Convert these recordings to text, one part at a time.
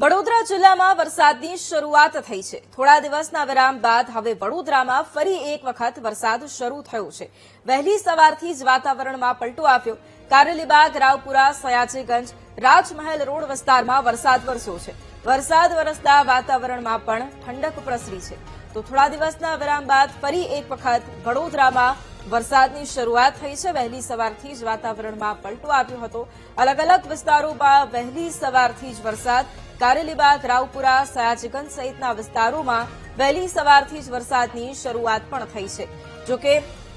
વડોદરા જિલ્લામાં વરસાદની શરૂઆત થઈ છે। થોડા દિવસના વિરામ બાદ હવે વડોદરામાં ફરી એક વખત વરસાદ શરૂ થયો છે। વહેલી સવારથી જ વાતાવરણમાં પલટો આવ્યો। કારેલીબાગ, રાવપુરા, સયાજીગંજ, રાજમહેલ રોડ વિસ્તારમાં વરસાદ વરસ્યો છે। વરસાદ વરસતા વાતાવરણમાં પણ ઠંડક પ્રસરી છે। તો થોડા દિવસના વિરામ બાદ ફરી એક વખત વડોદરામાં વરસાદની શરૂઆત થઈ છે। વહેલી સવારથી જ વાતાવરણમાં પલટો આવ્યો હતો। અલગ અલગ વિસ્તારોમાં વહેલી સવારથી જ વરસાદ। કારેલીબાગ, રાવપુરા, સયાજીગંજ સહિતના વિસ્તારોમાં વહેલી સવારથી જ વરસાદની શરૂઆત પણ થઈ છે। જોકે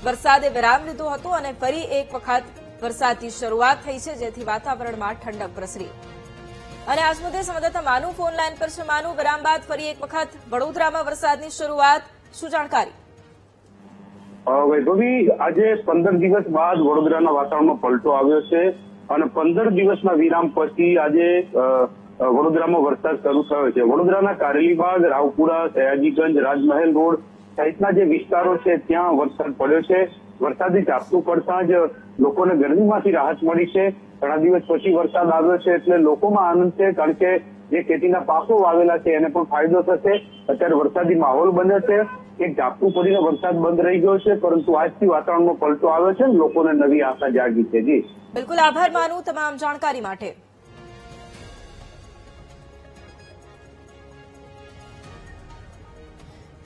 વરસાદે વિરામ લીધો હતો અને ફરી એક વખત વરસાદની શરૂઆત થઈ છે, જેથી વાતાવરણમાં ઠંડક પ્રસરી। અને આજ મુદ્દે સંવાદદાતા માનુ ફોન લાઈન પર છે। માનુ, વિરામ બાદ ફરી એક વખત વડોદરામાં વરસાદની શરૂઆત, શું જાણકારી? વૈભવી, આજે 15 દિવસ બાદ વડોદરાના વાતાવરણમાં પલટો આવ્યો છે અને 15 દિવસના વિરામ પછી આજે વડોદરામાં વરસાદ શરૂ થયો છે। વડોદરાના કારેલીબાગ, રાવપુરા, સયાજીગંજ, રાજમહેલ રોડ સહિતના જે વિસ્તારો છે ત્યાં વરસાદ પડ્યો છે। વરસાદી ઝાપટું પડતા જ લોકોને ગરમીમાંથી રાહત મળી છે। ઘણા દિવસ પછી વરસાદ આવ્યો છે એટલે લોકોમાં આનંદ છે, કારણ કે જે ખેતીના પાકો વાવેલા છે એને પણ ફાયદો થશે। અત્યારે વરસાદી માહોલ બન્યો છે। એક ઝાપટું પડીને વરસાદ બંધ રહી ગયો છે, પરંતુ આજથી વાતાવરણમાં પલટો આવ્યો છે, લોકોને નવી આશા જાગી છે। જી બિલકુલ, આભાર માનુ તમામ જાણકારી માટે।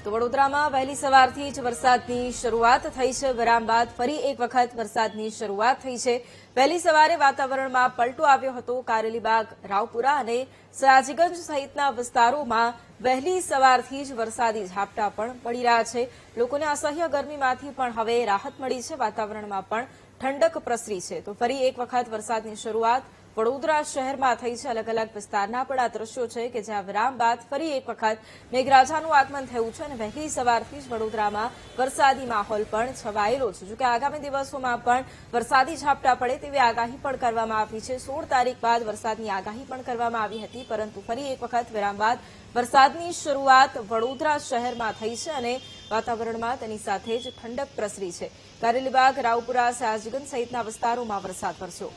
તો વડોદરામાં વહેલી સવારથી જ વરસાદની શરૂઆત થઈ છે। વિરામ બાદ ફરી એક વખત વરસાદની શરૂઆત થઈ છે। વહેલી સવારે વાતાવરણમાં પલટો આવ્યો હતો। કારેલીબાગ, રાવપુરા અને સયાજીગંજ સહિતના વિસ્તારોમાં વહેલી સવારથી જ વરસાદી ઝાપટા પણ પડી રહ્યા છે। લોકોને અસહ્ય ગરમીમાંથી પણ હવે રાહત મળી છે। વાતાવરણમાં પણ ઠંડક પ્રસરી છે। તો ફરી એક વખત વરસાદની શરૂઆત વડોદરા શહેરમાં થઈ છે। અલગ અલગ વિસ્તારના પણ આ દ્રશ્યો છે કે જ્યાં વિરામ બાદ ફરી એક વખત મેઘરાજાનું આગમન થયું છે અને વહેલી સવારથી જ વડોદરામાં વરસાદી માહોલ પણ છવાયેલો છે। જોકે આગામી દિવસોમાં પણ વરસાદી ઝાપટા પડે તેવી આગાહી પણ કરવામાં આવી છે। 16 તારીખ બાદ વરસાદની આગાહી પણ કરવામાં આવી હતી, પરંતુ ફરી એક વખત વિરામ બાદ વરસાદની શરૂઆત વડોદરા શહેરમાં થઈ છે અને વાતાવરણમાં તેની સાથે જ ઠંડક પ્રસરી છે। કારેલીબાગ, રાવપુરા, સયાજીગંજ સહિતના વિસ્તારોમાં વરસાદ વરસ્યો।